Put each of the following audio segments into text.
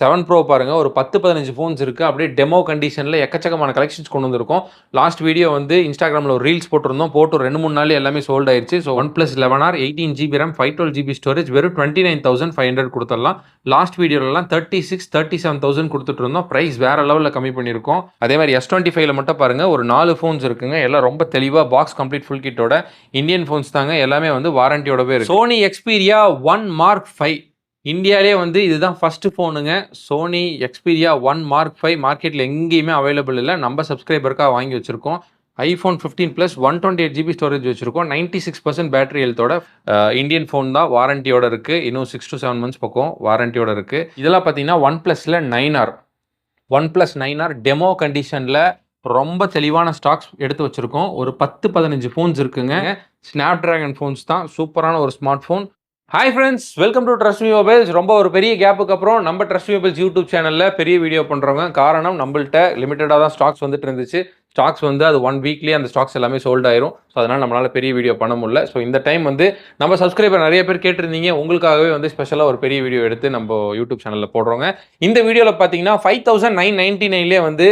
7 Pro பாருங்க ஒரு 10-15 phones இருக்கு. அப்படியே டெமோ கண்டிஷன்ல எக்கச்சக்கமான கலெக்ஷன்ஸ் கொண்டு வந்திருக்கோம். லாஸ்ட் வீடியோ வந்து Instagramல ஒரு ரீல்ஸ் போட்டிருந்தோம். போட்டு ஒரு 2, 3 நாள்ல எல்லாமே சோல்ட் ஆயிருச்சு. So OnePlus 11R 18GB RAM 512GB storage வெறும் 29,500 குடுத்துடலாம். லாஸ்ட் வீடியோலலாம் 36, 37,000 குடுத்துட்டு இருந்தோம். பிரைஸ் வேற லெவல்ல கம்மி பண்ணியிருக்கோம். அதே மாதிரி S25ல மட்டும் பாருங்க ஒரு 4 ஃபோன்ஸ் இருக்குங்க. எல்லாம் ரொம்ப தெளிவா பாக்ஸ் கம்ப்ளீட் ஃபுல் கிட்டோட இந்தியன் ஃபோன்ஸ் தாங்க. எல்லாமே வந்து வாரண்டியோடவே இருக்கு. Sony Xperia One Mark 5 இந்தியாவிலே வந்து இதுதான் first ஃபோனுங்க. Sony Xperia One Mark 5 மார்க்கெட்டில் எங்கேயுமே அவைலபிள் இல்லை. நம்ம சப்ஸ்கிரைபருக்காக வாங்கி வச்சிருக்கோம். iPhone 15 Plus 128GB ஸ்டோரேஜ் வச்சிருக்கோம். 96% பேட்டரி ஹெல்த்தோட இந்தியன் ஃபோன் தான் வாரண்டியோட இருக்கு. இன்னும் 6 to 7 months பக்கம் வாரண்டியோட இருக்கு. இதெல்லாம் பார்த்தீங்கன்னா OnePlusல 9R OnePlus 9R டெமோ கண்டிஷனில் ரொம்ப தெளிவான ஸ்டாக்ஸ் எடுத்து வச்சிருக்கோம். ஒரு 10-15 ஃபோன்ஸ் இருக்குங்க. Snapdragon ஃபோன்ஸ் தான். சூப்பரான ஒரு smart phone. Hi friends, welcome to trust me mobiles. ரொம்ப ஒரு பெரிய கேப்புக்கு அப்புறம் நம்ம ட்ரஸ்ட் மீ மொபைல்ஸ் யூடியூப் சேனலில் பெரிய வீடியோ பண்ணுறோங்க. காரணம் நம்மள்ட்ட லிமிட்டடாக தான் ஸ்டாக்ஸ் வந்துட்டு இருந்துச்சு. ஸ்டாக்ஸ் வந்து அது 1 வீக்லேயே அந்த ஸ்டாக்ஸ் எல்லாமே சோல்ட் ஆயிரும். ஸோ அதனால் நம்மளால் பெரிய வீடியோ பண்ண முடியல. ஸோ இந்த டைம் வந்து நம்ம சப்ஸ்கிரைபர் நிறைய பேர் கேட்டிருந்தீங்க. உங்களுக்காகவே வந்து ஸ்பெஷலாக ஒரு பெரிய வீடியோ எடுத்து நம்ம யூடியூப் சேனலில் போடுறோங்க. இந்த வீடியோவில் பார்த்தீங்கன்னா 5,999லேயே வந்து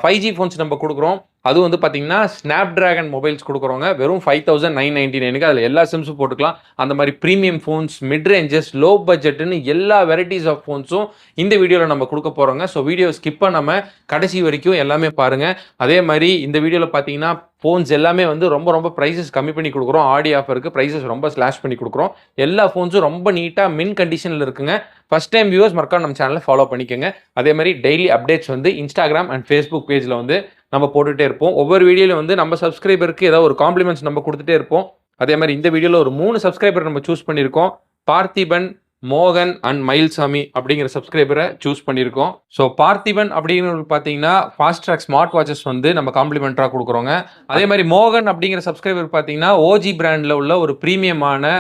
5G ஃபோன்ஸ் நம்ம கொடுக்குறோம். அதுவும் வந்து பார்த்தீங்கன்னா Snapdragon மொபைல்ஸ் கொடுக்குறோங்க. வெறும் 5,999க்கு அதில் எல்லா சிம்ஸும் போட்டுக்கலாம். அந்த மாதிரி premium phones, mid ranges, low பட்ஜெட்னு எல்லா வெரைட்டிஸ் ஆஃப் ஃபோன்ஸும் இந்த வீடியோவில் நம்ம கொடுக்க போகிறோங்க. ஸோ வீடியோ ஸ்கிப் பண்ணாமல் கடைசி வரைக்கும் எல்லாமே பாருங்கள். அதே மாதிரி இந்த வீடியோவில் பார்த்தீங்கன்னா ஃபோன்ஸ் எல்லாமே வந்து ரொம்ப ப்ரைஸஸ் கம்மி பண்ணி கொடுக்குறோம். ஆடி ஆஃபருக்கு ப்ரைஸஸ் ரொம்ப ஸ்லாஷ் பண்ணி கொடுக்குறோம். எல்லா ஃபோன்ஸும் ரொம்ப நீட்டாக மின் கண்டிஷனில் இருக்குங்க. ஃபஸ்ட் டைம் வியூவர்ஸ் மறக்காம நம்ம சேனலை ஃபாலோ பண்ணிக்கோங்க. அதே மாதிரி டெய்லி அப்டேட்ஸ் வந்து Instagram அண்ட் Facebook பேஜில் வந்து நம்ம போட்டுகிட்டே இருப்போம். ஒவ்வொரு வீடியோவில் வந்து நம்ம சப்ஸ்கிரைபருக்கு ஏதாவது ஒரு காம்ப்ளிமெண்ட்ஸ் நம்ம கொடுத்துட்டே இருப்போம். அதே மாதிரி இந்த வீடியோவில் ஒரு 3 சப்ஸ்கிரைபர் நம்ம சூஸ் பண்ணியிருக்கோம். பார்த்திபன், மோகன் அண்ட் மயில்சாமி அப்படிங்கிற சப்ஸ்கிரைபரை சூஸ் பண்ணியிருக்கோம். ஸோ பார்த்திபன் அப்படிங்கிறது பார்த்தீங்கன்னா ஃபாஸ்ட் ட்ராக் ஸ்மார்ட் வாட்சஸ் வந்து நம்ம காம்ப்ளிமெண்ட்டாக கொடுக்குறோங்க. அதே மாதிரி மோகன் அப்படிங்கிற சப்ஸ்கிரைபர் பார்த்தீங்கன்னா ஓஜி பிராண்டில் உள்ள ஒரு ப்ரீமியமான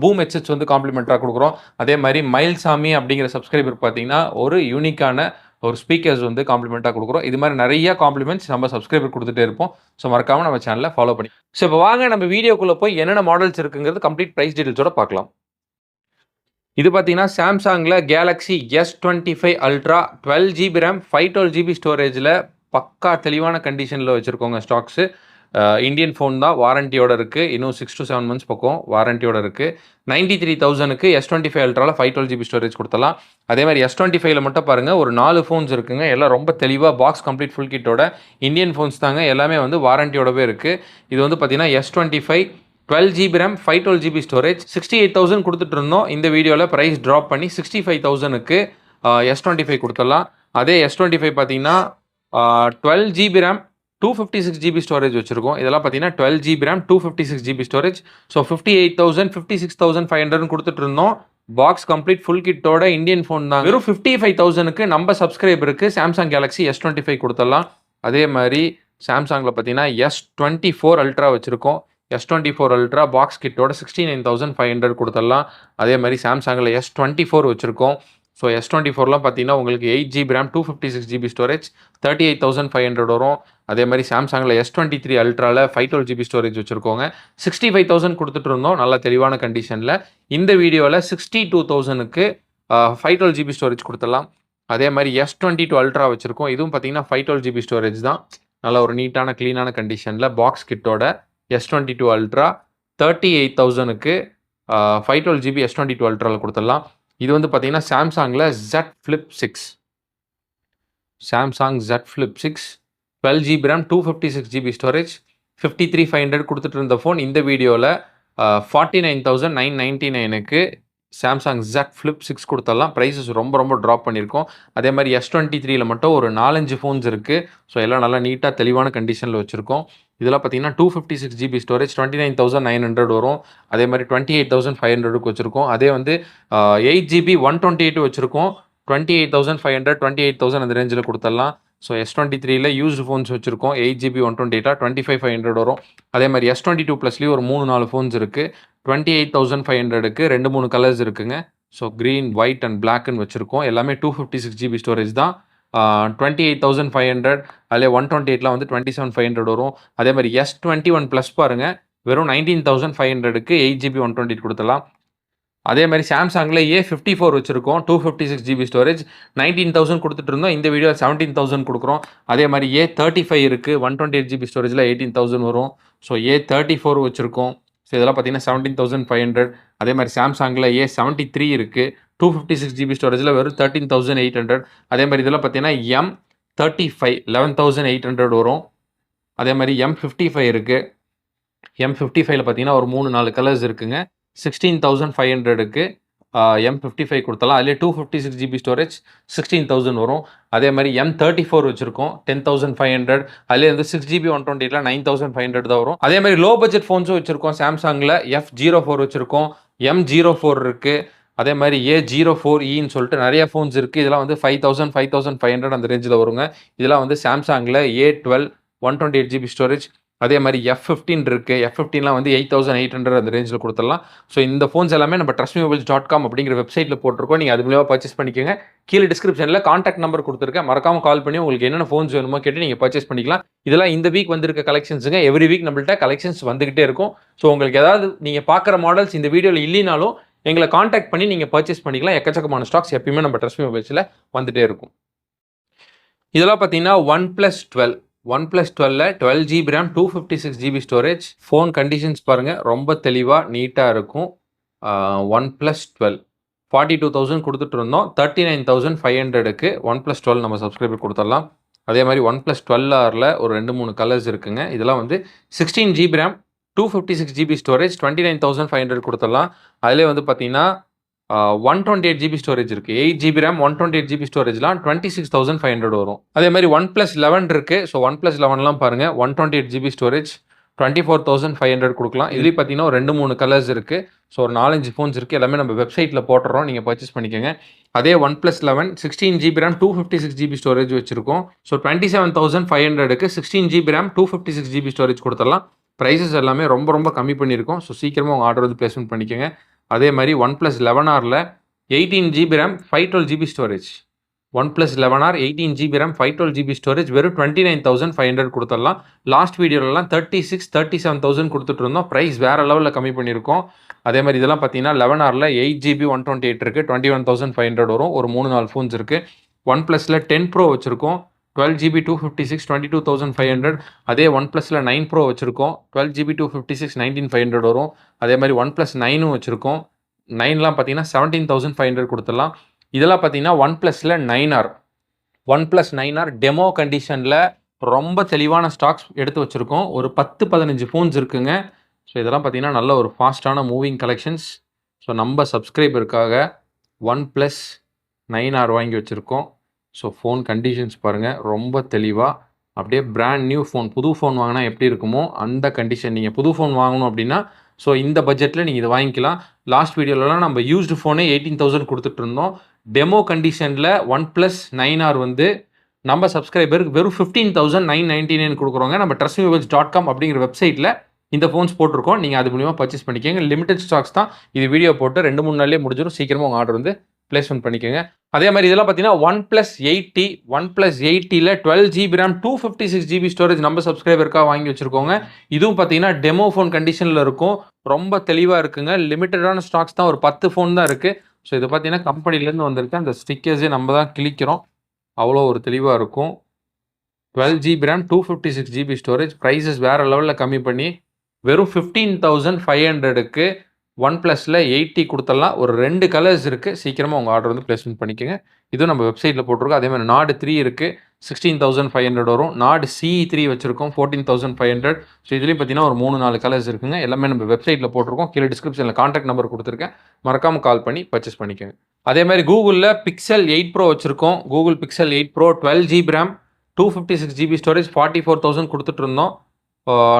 பூம் ஹெட்செட்ஸ் வந்து காம்ப்ளிமெண்ட்டாக கொடுக்குறோம். அதே மாதிரி மயில்சாமி அப்படிங்கிற சப்ஸ்கிரைபர் பார்த்தீங்கன்னா ஒரு யூனிக்கான ஒரு ஸ்பீக்கர்ஸ் வந்து காம்ப்ளிமெண்ட்டாக கொடுக்குறோம். இது மாதிரி நிறைய காம்ப்ளிமெண்ட்ஸ் நம்ம சப்ஸ்கிரைபர் கொடுத்துட்டே இருப்போம். ஸோ மறக்காமல் நம்ம சேனலை ஃபாலோ பண்ணி. ஸோ இப்போ வாங்க நம்ம வீடியோக்குள்ளே போய் என்னென்ன மாடல்ஸ் இருக்குங்கிறது கம்ப்ளீட் ப்ரைஸ் டீட்டெயில்ஸோட பார்க்கலாம். இது பார்த்தீங்கன்னா சாம்சங்கில் Galaxy S25 ultra 12GB RAM 512GB ஸ்டோரேஜில் பக்கா தெளிவான கண்டிஷனில் வச்சுருக்கோங்க ஸ்டாக்ஸு. இந்தியன் ஃபோன் தான், வாரண்டியோட இருக்குது. இன்னும் 6 to 7 months பக்கம் வாரண்டியோட இருக்குது. 93,000க்கு S25 அல்ட்ராவில் 512GB ஸ்டோரேஜ் கொடுத்தலாம். அதே மாதிரி S25ல மட்டும் பாருங்கள் ஒரு 4 ஃபோன்ஸ் இருக்குங்க. எல்லாம் ரொம்ப தெளிவாக பாக்ஸ் கம்ப்ளீட் ஃபுல் கிட்டோட இந்தியன் ஃபோன்ஸ் தாங்க. எல்லாமே வந்து வாரண்டியோடவே இருக்குது. இது வந்து பார்த்தீங்கன்னா S25 12GB RAM 512GB storage 68,000 கொடுத்துட்டு இருந்தோம். இந்த வீடியோவில் ப்ரைஸ் ட்ராப் பண்ணி 65,000க்கு S25 கொடுத்துடலாம். அதே S25 பார்த்தீங்கன்னா 12GB RAM 256GB ஸ்டோரேஜ் வச்சுருக்கோம். இதெல்லாம் பார்த்தீங்கன்னா 12GB RAM 256GB storage. So 58,000 56,500 கொடுத்துட்டு இருந்தோம். பாக்ஸ் கம்ப்ளீட் ஃபுல் கிட்டோட இந்தியன் ஃபோன் தான். வெறும் 55,000க்கு நம்ம சப்ஸ்கிரைபருக்கு சாம்சங் கேலக்ஸி S25 கொடுத்துடலாம். அதே மாதிரி சாம்சங்கில் பார்த்தீங்கன்னா S24 அல்ட்ரா வச்சுருக்கோம். S24 அல்ட்ரா பாக்ஸ் கிட்டோட 69,500 கொடுத்துடலாம். அதே மாதிரி சாம்சங்கில் S24 வச்சுருக்கோம். ஸோ S24லாம் பார்த்தீங்கன்னா உங்களுக்கு 8GB RAM 256GB ஸ்டோரேஜ் 38,500 வரும். அதே மாதிரி சாம்சங்கில் S23 அல்ட்ராவில் 512GB ஸ்டோரேஜ் வச்சுருக்கோங்க. 65,000 கொடுத்துட்டு இருந்தோம் நல்ல தெளிவான கண்டிஷனில். இந்த வீடியோவில் 62,000க்கு 512GB ஸ்டோரேஜ் கொடுத்துடலாம். அதே மாதிரி S22 அல்ட்ரா வச்சுருக்கோம். இதுவும் பார்த்தீங்கன்னா 512GB ஸ்டோரேஜ் தான். நல்ல ஒரு நீட்டான க்ளீனான கண்டிஷனில் box கிட்டோட S22 ultra 38,000க்கு 512GB S22 அல்ட்ராவில் கொடுத்துடலாம். இது வந்து பார்த்தீங்கன்னா சாம்சங்கில் Z Flip 6 Samsung Z Flip 6 12GB RAM 256GB storage 53,500 கொடுத்துட்டு இருந்த ஃபோன் இந்த வீடியோவில் 49,999க்கு சாம்சங் Z Flip 6 கொடுத்துடலாம். ப்ரைஸஸ் ரொம்ப ட்ராப் பண்ணியிருக்கோம். அதே மாதிரி S23ல மட்டும் ஒரு 4-5 ஃபோன்ஸ் இருக்குது. ஸோ எல்லாம் நல்லா நீட்டாக தெளிவான கண்டிஷனில் வச்சுருக்கோம். இதெல்லாம் பார்த்தீங்கன்னா 256GB ஸ்டோரேஜ் 29,900 வரும். அதே மாதிரி 28,500க்கு வச்சுருக்கோம். அதே வந்து 8GB 128 வச்சுருக்கோம். 28,500 28,000 அந்த ரேஞ்சில் கொடுத்துடலாம். ஸோ S23ல யூஸ்டு ஃபோன்ஸ் வச்சுருக்கோம். 8GB 128 25,500 வரும். அதே மாதிரி S22 ப்ளஸ்லேயும் ஒரு 3-4 ஃபோன்ஸ் இருக்குது. 28,500க்கு 2-3 கலர்ஸ் இருக்குங்க. ஸோ க்ரீன், ஒயிட் அண்ட் பிளாக்னு வச்சுருக்கோம். எல்லாமே 256GB ஸ்டோரேஜ் தான். 28,500 அதில் 128லாம் வந்து 27,500 வரும். அதே மாதிரி S21 ப்ளஸ் பாருங்கள் வெறும் 19,500க்கு 8GB 128 கொடுத்துடலாம். அதே மாதிரி சாம்சங்கில் A54 வச்சுருக்கோம் 256 GB ஸ்டோரேஜ் 19,000 கொடுத்துட்டு இருந்தோம். இந்த வீடியோ 17,000 கொடுக்குறோம். அதே மாதிரி A35 இருக்குது 128 GB ஸ்டோரேஜில் 18,000 வரும். ஸோ A34 வச்சுருக்கோம். ஸோ இதெல்லாம் பார்த்தீங்கன்னா 17,500. அதே மாதிரி சாம்சங்கில் A73 இருக்குது 256 GB ஸ்டோரேஜில் வெறும் 13,800. அதே மாதிரி இதெல்லாம் பார்த்தீங்கன்னா M35 11,800 வரும். அதே மாதிரி M55 இருக்குது. M55ல பார்த்தீங்கன்னா ஒரு 3-4 கலர்ஸ் இருக்குங்க. 16,500க்கு M55 கொடுத்தலாம். அதிலே 256 GB ஸ்டோரேஜ் 16,000 வரும். அதே மாதிரி M34 வச்சுருக்கோம் 10,500. அதிலே வந்து 6 GB 128ல 9,500 தான் வரும். அதே மாதிரி லோ பட்ஜெட் ஃபோன்ஸும் வச்சுருக்கோம். சாம்சங்கில் F04 வச்சுருக்கோம். M04 இருக்குது. அதே மாதிரி A04Eன்னு சொல்லிட்டு நிறைய ஃபோன்ஸ் இருக்குது. இதெல்லாம் வந்து 5,000 5,500 அந்த ரேஞ்சில் வருங்க. இதெல்லாம் வந்து சாம்சங்கில் A12 128 GB ஸ்டோரேஜ். அதே மாதிரி F15 இருக்குது. F15லாம் வந்து 8,800 அந்த ரேஞ்சில் கொடுத்துடலாம். ஸோ இந்த ஃபோன்ஸ் எல்லாமே நம்ம trustmemobiles.com அப்படிங்கிற வெப்சைட்டில் போட்டிருக்கோம். நீங்கள் அது மூலமாக பர்ச்சேஸ் பண்ணிக்கோங்க. கீழே டிஸ்கிரிப்ஷனில் கான்டாக்ட் நம்பர் கொடுத்துருக்கேன். மறக்காமல் கால் பண்ணி உங்களுக்கு என்னென்ன ஃபோன்ஸ் வேணுமோ கேட்டு நீங்கள் பர்ச்சேஸ் பண்ணிக்கலாம். இதெல்லாம் இந்த வீக் வந்திருக்க கலெக்ஷன்ஸுங்க. எவ்ரி வீக் நம்மள்ட்ட கலெக்ஷன்ஸ் வந்துகிட்டே இருக்கும். ஸோ உங்களுக்கு ஏதாவது நீங்கள் பார்க்குற மாடல்ஸ் இந்த வீடியோவில் இல்லைனாலும் எங்களை கான்டாக்ட் பண்ணி நீங்கள் பர்ச்சேஸ் பண்ணிக்கலாம். எக்கச்சக்கமான ஸ்டாக்ஸ் எப்பயுமே நம்ம trustmemobiles வந்துகிட்டே இருக்கும். இதெல்லாம் பார்த்தீங்கன்னா OnePlus 12ல 12 GB RAM 256 GB storage. Phone conditions பாருங்கள், ரொம்ப தெளிவாக நீட்டாக இருக்கும். OnePlus 12 42,000 கொடுத்துட்டு இருந்தோம். 39,500க்கு OnePlus 12 நம்ம சப்ஸ்கிரைபர் கொடுத்துடலாம். அதே மாதிரி OnePlus 12Rல ஒரு 2-3 கலர்ஸ் இருக்குங்க. இதெல்லாம் வந்து 16 GB RAM 256 GB ஸ்டோரேஜ் 29,500 கொடுத்துடலாம். அதிலே வந்து பார்த்தீங்கன்னா 128 GB ஸ்டோரேஜ் இருக்குது. 8 GB RAM 128 GB ஸ்டோரேஜ்லாம் 26,500 வரும். அதே மாதிரி OnePlus 11 இருக்குது. ஸோ OnePlus 11லாம் பாருங்கள், 128 GB ஸ்டோரேஜ் 24,500 கொடுக்கலாம். இதுலேயும் பார்த்தீங்கன்னா ஒரு 2-3 கலர்ஸ் இருக்குது. ஸோ ஒரு 4-5 ஃபோன்ஸ் இருக்குது. எல்லாமே நம்ம வெப்சைட்டில் போட்டுறோம், நீங்கள் பர்ச்சேஸ் பண்ணிக்கோங்க. அதே OnePlus 11 16 GB RAM 256 GB storage வச்சுருக்கோம். ஸோ 27,500க்கு 16 GB RAM 256 GB ஸ்டோரேஜ் கொடுத்துடலாம். ப்ரைஸஸ் எல்லாமே ரொம்ப ரொம்ப கம்மி பண்ணியிருக்கோம். ஸோ சீக்கிரமாக உங்கள் ஆர்டர் வந்து பிளேஸ்மெண்ட் பண்ணிக்கோங்க. அதே மாதிரி OnePlus 11Rல 18 GB RAM 512 GB storage. OnePlus 11R 18 GB RAM 512 GB storage வெறும் 29,500 கொடுத்துடலாம். லாஸ்ட் வீடியோலலாம் 36 37,000 கொடுத்துட்டு இருந்தோம். ப்ரைஸ் வேறு லெவலில் கம்மி பண்ணியிருக்கோம். அதே மாதிரி இதெல்லாம் பார்த்தீங்கன்னா 11Rல 8 GB 128 இருக்குது 21,500 வரும். ஒரு 3-4 ஃபோன்ஸ் இருக்குது. OnePlusல 10 Pro வச்சுருக்கோம் 12 GB 256 22,500. அதே OnePlusல 9 Pro வச்சுருக்கோம் 12 GB 256 19,500 வரும். அதே மாதிரி OnePlus 9ம் வச்சுருக்கோம். 9லாம் பார்த்தீங்கன்னா 17,500 கொடுத்துடலாம். இதெல்லாம் பார்த்தீங்கன்னா OnePlusல 9R OnePlus 9R டெமோ கண்டிஷனில் ரொம்ப தெளிவான ஸ்டாக்ஸ் எடுத்து வச்சுருக்கோம். ஒரு 10-15 ஃபோன்ஸ் இருக்குங்க. ஸோ இதெல்லாம் பார்த்தீங்கன்னா நல்ல ஒரு ஃபாஸ்ட்டான மூவிங் கலெக்ஷன்ஸ். ஸோ நம்ம சப்ஸ்கிரைபருக்காக OnePlus 9R வாங்கி வச்சுருக்கோம். ஸோ ஃபோன் கண்டிஷன்ஸ் பாருங்கள், ரொம்ப தெளிவாக அப்படியே பிராண்ட் நியூ ஃபோன். புது ஃபோன் வாங்கினா எப்படி இருக்குமோ அந்த கண்டிஷன். நீங்கள் புது ஃபோன் வாங்கணும் அப்படின்னா ஸோ இந்த பட்ஜெட்டில் நீங்கள் இதை வாங்கிக்கலாம். லாஸ்ட் வீடியோலலாம் நம்ம யூஸ்டு ஃபோனே 18,000 கொடுத்துட்டு இருந்தோம். டெமோ கண்டிஷனில் OnePlus 9R வந்து நம்ம சப்ஸ்கிரைபருக்கு வெறும் 15,999 கொடுக்குறோங்க. நம்ம trustmemobiles.com அப்படிங்கிற வெப்சைட்டில் இந்த ஃபோன்ஸ் போட்டிருக்கோம். நீங்கள் அது மூலிமா பர்ச்சேஸ் பண்ணிக்கோங்க. லிமிடெட் ஸ்டாக்ஸ் தான். இது வீடியோ போட்டு 2-3 நாள்லேயே முடிஞ்சிடும். சீக்கிரமாக உங்கள் ஆர்டர் வந்து பிளேஸ்மெண்ட் பண்ணிக்கோங்க. அதே மாதிரி இதெல்லாம் பார்த்தீங்கன்னா OnePlus 80ல 12 GB RAM 256 GB storage நம்ம சப்ஸ்கிரைபருக்காக வாங்கி வச்சுருக்கோங்க. இதுவும் பார்த்தீங்கன்னா டெமோ ஃபோன் கண்டிஷனில் இருக்கும். ரொம்ப தெளிவாக இருக்குங்க. லிமிட்டடான ஸ்டாக்ஸ் தான், ஒரு 10 ஃபோன் தான் இருக்குது. ஸோ இது பார்த்தீங்கன்னா கம்பெனிலேருந்து வந்திருக்கு. அந்த ஸ்டிக்கர்ஸே நம்ம தான் கிளிக்கிறோம். அவ்வளோ ஒரு தெளிவாக இருக்கும். 12 GB RAM 256 GB storage. Prices வேறு லெவலில் கம்மி பண்ணி வெறும் 15,500க்கு OnePlusல 80 கொடுத்துடலாம். ஒரு 2 கலர்ஸ் இருக்குது. சீக்கிரமாக உங்கள் ஆர்டர் வந்து பிளேஸ்மெண்ட் பண்ணிக்கோங்க. இதுவும் நம்ம வெப்சைட்டில் போட்டிருக்கோம். அதே மாதிரி Nord 3 இருக்குது 16,500 வரும். Nord CE3 வச்சுருக்கோம் 14,500. ஸோ இதுலேயும் பார்த்தீங்கன்னா ஒரு 3-4 கலர்ஸ் இருக்குங்க. எல்லாமே நம்ம வெப்சைட்டில் போட்டிருக்கோம். கீழே டிஸ்கிரிப்ஷனில் கான்டாக்ட் நம்பர் கொடுத்துருக்கேன். மறக்காமல் கால் பண்ணி பர்ச்சேஸ் பண்ணிக்கோங்க. அதே மாதிரி கூகுளில் Pixel 8 Pro வச்சுருக்கோம். Google Pixel 8 Pro 12 GB RAM 256 GB storage 44,000 கொடுத்துட்டு இருந்தோம்.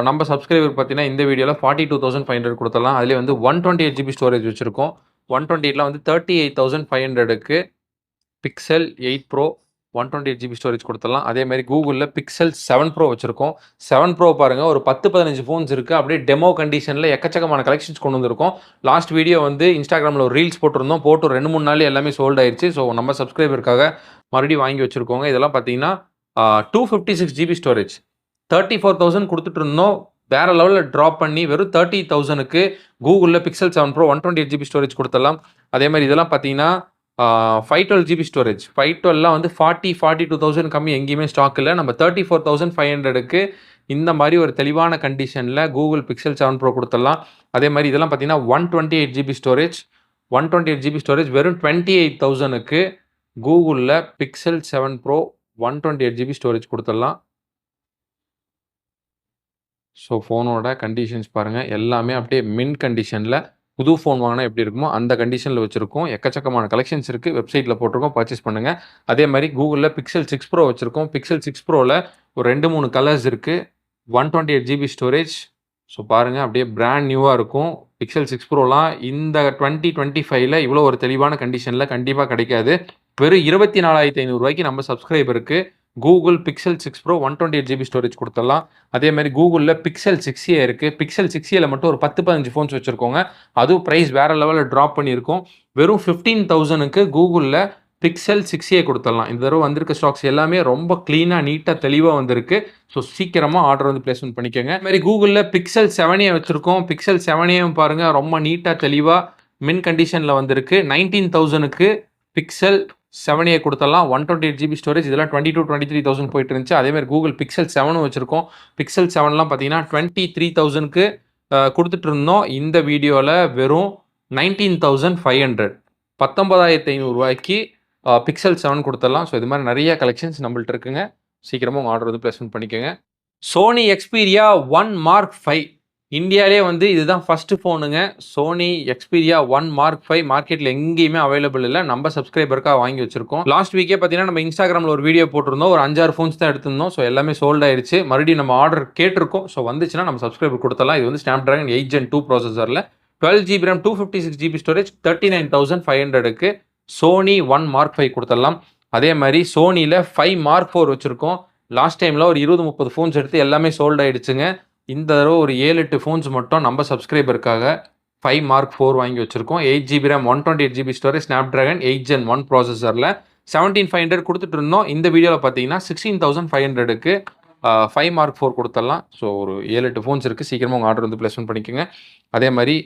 நம்ம சப்ஸ்கிரைபர் பார்த்தீங்கன்னா இந்த வீடியோவில் 42,500 கொடுத்துடலாம். அதிலே வந்து 128 GB ஸ்டோரேஜ் வச்சுருக்கோம். 128ல வந்து 38,500க்கு Pixel 8 Pro 128 GB ஸ்டோரேஜ் கொடுத்துடலாம். அதே மாதிரி கூகுளில் Pixel 7 Pro வச்சுருக்கோம். 7 Pro பாருங்கள், ஒரு 10-15 ஃபோன்ஸ் இருக்குது. அப்படியே டெமோ கண்டிஷனில் எக்கச்சக்கமான கலெக்ஷன்ஸ் கொண்டு வந்திருக்கோம். லாஸ்ட் வீடியோ வந்து இன்ஸ்டாகிராமில் ஒரு ரீல்ஸ் போட்டிருந்தோம். போட்டு 2-3 நாள் எல்லாமே சோல்ட் ஆயிடுச்சு. ஸோ நம்ம சப்ஸ்கிரைபருக்காக மறுபடியும் வாங்கி வச்சுருக்கோங்க. இதெல்லாம் பார்த்தீங்கன்னா 256 GB ஸ்டோரேஜ் 34,000 கொடுத்துட்டு இருந்தோம். வேற லெவலில் ட்ராப் பண்ணி வெறும் 30,000க்கு கூகுளில் Pixel 7 Pro 128 GB ஸ்டோரேஜ் கொடுத்துடலாம். அதே மாதிரி இதெல்லாம் பார்த்தீங்கன்னா 512 GB ஸ்டோரேஜ். 512லாம் வந்து 42,000 கம்மி எங்கேயுமே ஸ்டாக் இல்லை. நம்ம 34,500க்கு இந்த மாதிரி ஒரு தெளிவான கண்டிஷனில் கூகுள் Pixel 7 Pro கொடுத்துடலாம். அதே மாதிரி இதெல்லாம் பார்த்தீங்கன்னா 128 GB ஸ்டோரேஜ். 128 GB ஸ்டோரேஜ் வெறும் 28,000க்கு கூகுளில் Pixel 7 Pro 128 GB ஸ்டோரேஜ் கொடுத்துடலாம். ஸோ ஃபோனோட கண்டிஷன்ஸ் பாருங்கள், எல்லாமே அப்படியே மின் கண்டிஷனில் புது ஃபோன் வாங்கினா எப்படி இருக்குமோ அந்த கண்டிஷனில் வச்சுருக்கோம். எக்கச்சக்கமான கலெக்ஷன்ஸ் இருக்குது, வெப்சைட்டில் போட்டிருக்கோம், பர்ச்சேஸ் பண்ணுங்கள். அதே மாதிரி கூகுளில் Pixel 6 Pro வச்சுருக்கோம். Pixel 6 Proவில் ஒரு 2-3 கலர்ஸ் இருக்குது. 128 GB ஸ்டோரேஜ். ஸோ பாருங்கள், அப்படியே பிராண்ட் நியூவாக இருக்கும். Pixel 6 Proலாம் இந்த 2025ல் இவ்வளோ ஒரு தெளிவான கண்டிஷனில் கண்டிப்பாக கிடைக்காது. வெறும் 24,500 நம்ம சப்ஸ்கிரைபருக்கு Google Pixel 6 Pro 128 GB storage கொடுத்துடலாம். அதே மாதிரி கூகுளில் Pixel 6a இருக்குது. Pixel 6aல மட்டும் ஒரு 10-15 ஃபோன்ஸ் வச்சுருக்கோங்க. அதுவும் ப்ரைஸ் வேறு லெவலில் ட்ராப் பண்ணியிருக்கோம். வெறும் 15,000க்கு கூகுளில் Pixel 6a கொடுத்துடலாம். இந்த தடவை வந்திருக்க ஸ்டாக்ஸ் எல்லாமே ரொம்ப க்ளீனாக நீட்டாக தெளிவாக வந்திருக்கு. ஸோ சீக்கிரமாக ஆர்டர் வந்து பிளேஸ்மெண்ட் பண்ணிக்கோங்க. அதே மாதிரி கூகுளில் Pixel 7a வச்சுருக்கோம். Pixel 7aவும் பாருங்கள், ரொம்ப நீட்டாக தெளிவாக மின் கண்டிஷனில் வந்திருக்கு. 19,000க்கு Pixel 7a கொடுத்துடலாம். 128 GB ஸ்டோரேஜ். இதெல்லாம் 22,000-23,000 போயிட்டு இருந்துச்சு. அதேமாதிரி கூகுள் Pixel 7 வச்சுருக்கோம். Pixel 7லாம் பார்த்தீங்கன்னா 23,000க்கு கொடுத்துட்டு இருந்தோம். இந்த வீடியோவில் வெறும் 19,500 19,500 Pixel 7 கொடுத்துடலாம். ஸோ இது மாதிரி நிறைய கலெக்ஷன்ஸ் நம்மள்ட்ட இருக்குங்க. சீக்கிரமாக உங்கள் ஆர்டர் வந்து பிளேஸ்மெண்ட் பண்ணிக்கோங்க. Sony Xperia 1 Mark 5 இந்தியாவிலே வந்து இதுதான் ஃபஸ்ட்டு ஃபோனுங்க. Sony Xperia 1 Mark 5 மார்க்கெட்டில் எங்கேயுமே அவைலபிள் இல்லை. நம்ம சப்ஸ்கிரைபருக்காக வாங்கி வச்சிருக்கோம். லாஸ்ட் வீக்கே பார்த்தீங்கன்னா நம்ம இன்ஸ்டாகிராமில் ஒரு வீடியோ போட்டிருந்தோம். ஒரு 5-6 ஃபோன்ஸ் தான் எடுத்திருந்தோம். ஸோ எல்லாமே சோல்ட் ஆயிடுச்சு. மறுபடியும் நம்ம ஆர்டர் கேட்டிருக்கோம். ஸோ வந்துச்சுன்னா நம்ம சப்ஸ்கிரைபர் கொடுத்தலாம். இது வந்து Snapdragon 8 Gen 2 ப்ராசஸரில் 12 GB RAM 256 GB ஸ்டோரேஜ் 39,500க்கு Sony 1 Mark 5 கொடுத்துடலாம். அதே மாதிரி சோனியில் 5 Mark 4 வச்சுருக்கோம். லாஸ்ட் டைமில் ஒரு 20-30 ஃபோன்ஸ் எடுத்து எல்லாமே சோல்ட் ஆயிடுச்சுங்க. இந்த தடவை ஒரு 7-8 ஃபோன்ஸ் மட்டும் நம்ம சப்ஸ்கிரைபருக்காக 5 Mark 4 வாங்கி வச்சுருக்கோம். 8 GB RAM 128 GB storage Snapdragon 8 Gen 1 ப்ராசஸரில் 17,500 கொடுத்துட்டு இருந்தோம். இந்த வீடியோவில் பார்த்தீங்கன்னா 16,500க்கு 5 Mark 4 கொடுத்துடலாம். ஸோ ஒரு 7-8 ஃபோன்ஸ் இருக்குது. சீக்கிரமாக உங்கள் ஆர்டர் வந்து பிளேஸ்மெண்ட் பண்ணிக்கோங்க. அதே மாதிரி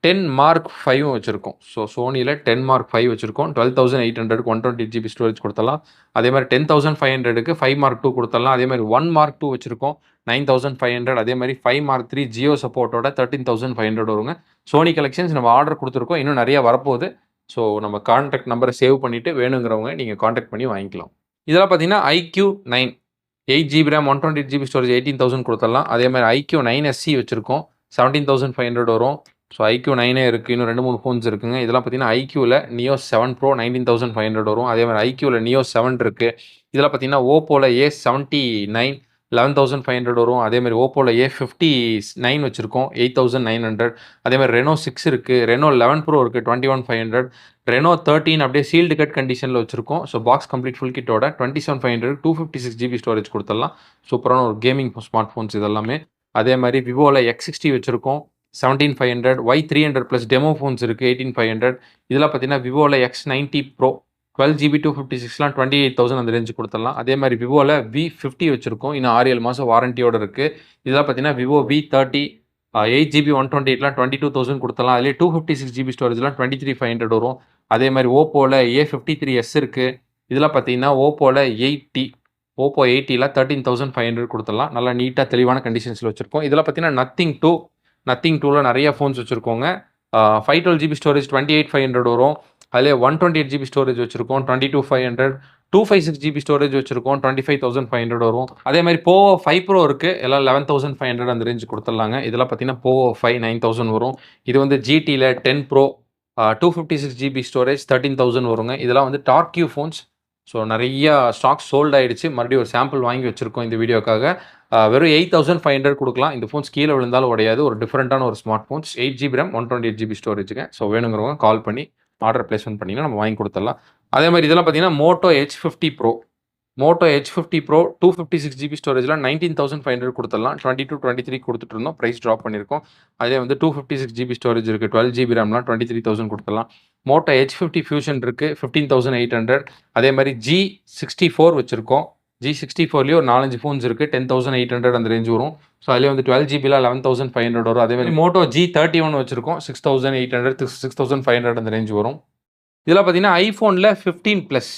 10 Mark 5 வச்சுருக்கோம். ஸோ சோனியில் 10 Mark 5 வச்சுருக்கோம். 12,800க்கு 128 GB ஸ்டோரேஜ் கொடுத்துடலாம். அதே மாதிரி 10,500க்கு 5 Mark 2 கொடுத்துடலாம். அதே மாதிரி 1 Mark 2 வச்சுருக்கோம். 9,500. அதே மாதிரி 5 Mark 3 ஜியோ சப்போர்ட்டோட 13,500 வருங்க. சோனி கலெக்ஷன்ஸ் நம்ம ஆர்டர் கொடுத்துருக்கோம். இன்னும் நிறையா வரப்போகுது. ஸோ நம்ம கான்டாக்ட் நம்பரை சேவ் பண்ணிவிட்டு வேணுங்கிறவங்க நீங்கள் கான்டாக்ட் பண்ணி வாங்கிக்கலாம். இதெல்லாம் பார்த்தீங்கன்னா iQOO 9 8 GB RAM 128 GB storage 18,000 கொடுத்துடலாம். அதே மாதிரி iQOO 9SE வச்சுருக்கோம். 17,500 வரும். ஸோ iQOO 9 இருக்குது. இன்னும் 2-3 ஃபோன்ஸ் இருக்குங்க. இதெல்லாம் பார்த்தீங்கன்னா iQOOவில் Neo 7 Pro 19,500 வரும். அதே மாதிரி iQOOவில் Neo 7 இருக்குது. இதெல்லாம் பார்த்தீங்கன்னா ஓப்போவில் A79 11,500 வரும். அதே மாதிரி ஓப்போவில் A59 வச்சுருக்கோம் 8,900. அதே மாதிரி Reno 6 இருக்குது. Reno 11 Pro இருக்குது 21,500. Reno 13 அப்படியே சீல்டு கட் கண்டிஷனில் வச்சுருக்கோம். ஸோ பாக்ஸ் கம்ப்ளீட் ஃபுல் கிட்டோட 27,500 256 GB ஸ்டோரேஜ் கொடுத்துடலாம். சூப்பரான ஒரு கேமிங் ஸ்மார்ட் ஃபோன்ஸ் இதெல்லாமே. அதே மாதிரி விவோவில் X60 வச்சுருக்கோம் 17,500. Y300 ப்ளஸ் டெமோ ஃபோன்ஸ் இருக்குது 18,500. இதெல்லாம் பார்த்தீங்கன்னா விவோவில் X90 Pro 12 GB 256லாம் 28,000 அந்த ரேஞ்சு கொடுத்துடலாம். அதே மாதிரி விவோவில் V50 வச்சுருக்கோம். இன்னும் 6-7 மாதம் வாரண்டியோடு இருக்குது. இதெல்லாம் பார்த்தீங்கன்னா விவோ V30 8 GB 128லாம் 22,000 கொடுத்துடலாம். அதிலே 256 GB ஸ்டோரேஜ்லாம் 23,500 வரும். அதே மாதிரி ஓப்போவில் A53s இருக்குது. இதெல்லாம் பார்த்தீங்கன்னா ஓப்போவில் 80 ஓப்போ 80ல் 13,500 கொடுத்துடலாம். நல்லா நீட்டாக தெளிவான கண்டிஷன்ஸில் வச்சுருக்கோம். இதெல்லாம் பார்த்தீங்கன்னா நத்திங் 2வில் நிறைய ஃபோன்ஸ் வச்சுருக்கோங்க. 512 GB ஸ்டோரேஜ் 28,500 வரும். அதிலே 128 GB ஸ்டோரேஜ் வச்சுருக்கோம் 22,500. 256 GB ஸ்டோரேஜ் வச்சுருக்கோம் 25,500 வரும். அதே மாதிரி Povo 5 Pro இருக்குது. எல்லாம் 11,500 அந்த ரேஞ்சு கொடுத்துடலாங்க. இதெல்லாம் பார்த்தீங்கன்னா Povo 5 9,000 வரும். இது வந்து GTயில் 10 Pro 256 GB ஸ்டோரேஜ் 13,000 வருங்க. இதெல்லாம் வந்து டார்க்யூ ஃபோன்ஸ். ஸோ நிறையா ஸ்டாக் சோல்ட் ஆகிடுச்சு. மறுபடியும் ஒரு சாம்பிள் வாங்கி வச்சுருக்கோம் இந்த வீடியோக்காக. வெறும் 8,500 கொடுக்கலாம். இந்த ஃபோன்ஸ் கீழே விழுந்தாலும் உடையாது. ஒரு டிஃப்ரெண்ட்டான ஒரு smart phones 8 GB RAM 128 GB ஸ்டோரேஜுங்க. ஸோ வேணுங்கிறவங்க கால் பண்ணி ஆர்டர் பிளேஸ்மெண்ட் பண்ணிங்கன்னா நம்ம வாங்கி கொடுத்துடலாம். அதே மாதிரி இதெல்லாம் பார்த்தீங்கன்னா Moto H50 Pro 256 GB ஸ்டோரேஜில் 19,500 கொடுத்துடலாம். 22-23 கொடுத்துட்டு இருந்தோம். ப்ரைஸ் ட்ராப் பண்ணியிருக்கோம். அதே வந்து 256 GB ஸ்டோரேஜ் இருக்குது. 12 GB RAMலாம் 23,000 கொடுத்துடலாம். Moto H50 Fusion இருக்குது 15,800. அதே மாதிரி G64 வச்சுருக்கோம் G64லயே ஒரு 4, 5 ஃபோன்ஸ் இருக்கு. 10,800 அந்த ரேஞ்ச் வரும். ஸோ அதிலே வந்து 12 GB 11,500 வரும். அதே மாதிரி மோட்டோ G31 வச்சிருக்கோம். 6,800 6,500 அந்த ரேஞ்ச் வரும். இதெல்லாம் பார்த்தீங்கன்னா ஐஃபோனில் 15 plus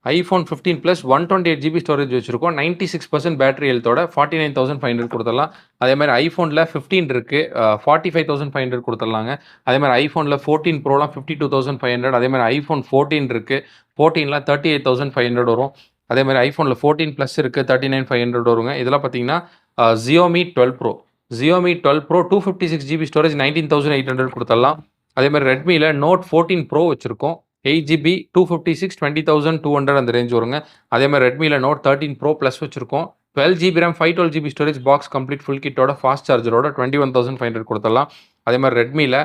iPhone 15 plus 128 GB storage வச்சிருக்கோம். 96% பேட்டரி ஹெல்த்தோட 49,500 கொடுத்துடலாம். அதே மாதிரி ஐஃபோனில் 15 இருக்கு 45,500 கொடுத்துடலாங்க. அதே மாதிரி ஐஃபோனில் 14 ப்ரோலாம் 52,500. அதே மாதிரி ஐஃபோன் 14 இருக்கு 14ல 38,500 வரும். அதே மாதிரி ஐஃபோனில் 14 ப்ளஸ் இருக்கு 39,500 வருங்க. இதெல்லாம் பார்த்தீங்கன்னா Xiaomi 12 Pro Xiaomi 12 Pro 256 GB storage 19,800 கொடுத்துடலாம். அதே மாதிரி ரெட்மியில் நோட் 14 ப்ரோ வச்சிருக்கோம். 8 GB 256 20,200 அந்த ரேஞ்ச் வருங்க. அதே மாதிரி ரெட்மியில் நோட் 13 ப்ரோ ப்ளஸ் வச்சிருக்கோம். 12 GB RAM 512 GB storage box complete full கிட்டோட ஃபாஸ்ட் சார்ஜரோட 21,500 கொடுத்துடலாம். அதே மாதிரி ரெட்மியில்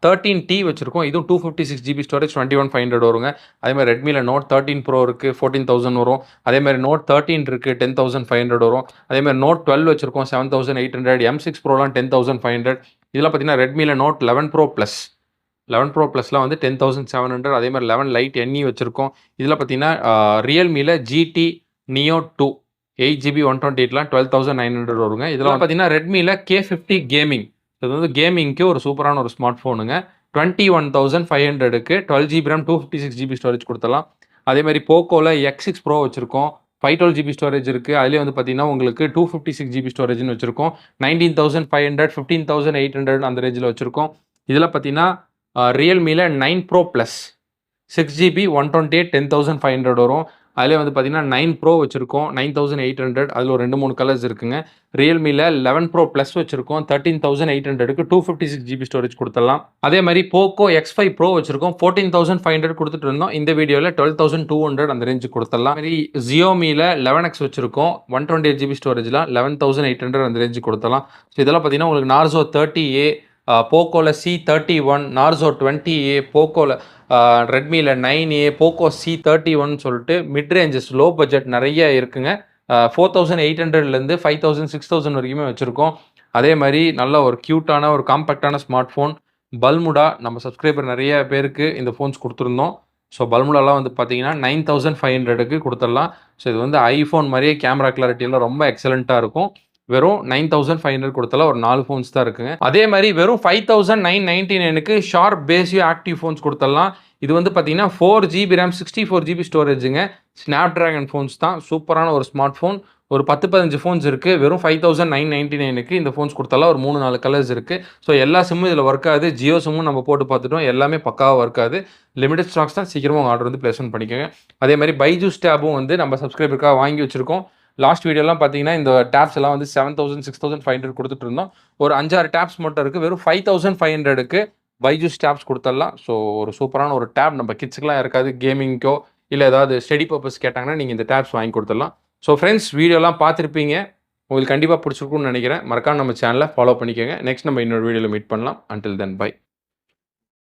13T வச்சிருக்கோம். இதுவும் 256 GB ஸ்டோரேஜ் 21,500 வருங்க. அதே மாதிரி ரெட்மியில் நோட் 13 ப்ரோ இருக்குது 14,000 வரும். அதே மாதிரி நோட் 13 இருக்குது 10,500 வரும். அதே மாதிரி நோட் 12 வச்சிருக்கோம் 7,800. M6 ப்ரோலாம் 10,500. இதெல்லாம் பார்த்தீங்கன்னா ரெட்மியில் நோட் 11 ப்ரோ ப்ளஸ் 11 ப்ரோ ப்ளஸ்லாம் வந்து 10,700. அதே மாதிரி 11 லைட் NE வச்சிருக்கோம். இதில் பார்த்தீங்கன்னா ரியல்மியில் GT Neo 2 8 GB 128லாம் 12,900 வருங்க. இதெல்லாம் பார்த்தீங்கன்னா ரெட்மியில் K50 கேமிங் இது வந்து கேமிங்க்கு ஒரு சூப்பரான ஒரு ஸ்மார்ட் ஃபோனுங்க. 21,500க்கு 12 GB RAM 256 GB ஸ்டோரேஜ் கொடுத்துடலாம். அதே மாதிரி போக்கோவில் X6 ப்ரோ வச்சிருக்கோம். 512 GB ஸ்டோரேஜ் இருக்குது. அதிலே வந்து பார்த்தீங்கன்னா உங்களுக்கு 256 GB ஸ்டோரேஜ்னு வச்சிருக்கோம். 19,500 15,800 அந்த ரேஞ்சில் வச்சிருக்கோம். இதில் பார்த்தீங்கன்னா ரியல்மியில் 9 ப்ரோ ப்ளஸ் 6 GB 128 10,500 வரும். அதிலே வந்து பார்த்தீங்கன்னா 9 ப்ரோ வச்சிருக்கோம் 9,800. அதில் ஒரு 2-3 கலர்ஸ் இருக்குங்க. ரியல்மியில் 11 ப்ரோ ப்ளஸ் வச்சிருக்கோம் 13,800க்கு 256 GB ஸ்டோரேஜ் கொடுத்துடலாம். அதே மாதிரி போக்கோ X5 ப்ரோ வச்சிருக்கோம் 14,500 கொடுத்துட்டு இருந்தோம். இந்த வீடியோவில் 12,200 அந்த ரேஞ்சு கொடுத்துடலாம். மாதிரி Xiaomiயில் 11X வச்சிருக்கோம் 128 GB ஸ்டோரேஜ்லாம் 11,800 அந்த ரேஞ்சு கொடுத்துடலாம். ஸோ இதெல்லாம் பார்த்தீங்கன்னா உங்களுக்கு Narzo 30A போக்கோவில் C31 Narzo 20A போக்கோவில் ரெட்மியில் 9A Poco C31 சொல்லிட்டு மிட் ரேஞ்சஸ் லோ பட்ஜெட் நிறைய இருக்குங்க. 4,800லேருந்து 5,000 6,000 வரைக்குமே வச்சுருக்கோம். அதே மாதிரி நல்ல ஒரு க்யூட்டான ஒரு காம்பேக்டான ஸ்மார்ட் ஃபோன் பல்முடா நம்ம சப்ஸ்கிரைபர் நிறைய பேருக்கு இந்த ஃபோன்ஸ் கொடுத்துருந்தோம். ஸோ பல்முடாலாம் வந்து பார்த்தீங்கன்னா 9,500க்கு கொடுத்துடலாம். ஸோ இது வந்து ஐஃபோன் மாதிரியே கேமரா கிளாரிட்டியெல்லாம் ரொம்ப எக்ஸலண்ட்டாக இருக்கும். வெறும் 9,500 கொடுத்தலாம் ஒரு 4 ஃபோன்ஸ் தான் இருக்குங்க. அதே மாதிரி வெறும் 5,999க்கு ஷார்ப் பேசியோ ஆக்டிவ் ஃபோன்ஸ் கொடுத்துடலாம். இது வந்து பார்த்தீங்கன்னா 4 GB RAM 64 GB ஸ்டோரேஜுங்க. Snapdragon phones தான் சூப்பரான ஒரு ஸ்மார்ட் ஃபோன். ஒரு 10-15 ஃபோன்ஸ் இருக்குது. வெறும் 5,999க்கு இந்த ஃபோன்ஸ் கொடுத்தாலாம் ஒரு 3-4 கலர்ஸ் இருக்குது. ஸோ எல்லா சிம்மும் இதில் ஒர்க் ஆகுது. ஜியோ சிம்மும் நம்ம போட்டு பார்த்துட்டோம். எல்லாமே பக்காவாக ஒர்க் ஆகுது. லிமிடெட் ஸ்டாக்ஸ் தான் சீக்கிரமாக உங்கள் ஆர்டர் வந்து பிளேஸ்மெண்ட் பண்ணிக்கோங்க. அதே மாதிரி பைஜூஸ் டேபும் வந்து நம்ம சப்ஸ்கிரைபருக்காக வாங்கி வச்சுருக்கோம். லாஸ்ட் வீடியோலாம் பார்த்தீங்கன்னா இந்த டேப்ஸ் எல்லாம் வந்து 7,000 6,500 கொடுத்துட்டு இருந்தோம். ஒரு 5-6 டேப்ஸ் மட்டும் இருக்குது. வெறும் 5,500க்கு பைஜூஸ் டேப்ஸ் கொடுத்துடலாம். ஸோ ஒரு சூப்பரான ஒரு டேப் நம்ம கிட்ஸுக்கெலாம் இருக்காது. கேமிங்க்கோ இல்லை ஏதாவது ஸ்டடி பர்பஸ் கேட்டாங்கன்னா நீங்கள் இந்த டேப்ஸ் வாங்கி கொடுத்துடலாம். ஸோ ஃப்ரெண்ட்ஸ் வீடியோலாம் பார்த்துருப்பீங்க. உங்களுக்கு கண்டிப்பாக பிடிச்சிருக்குன்னு நினைக்கிறேன். மறக்காம நம்ம சேனலை ஃபாலோ பண்ணிக்கோங்க. நெக்ஸ்ட் நம்ம இன்னொரு வீடியோவில் மீட் பண்ணலாம். Until then by.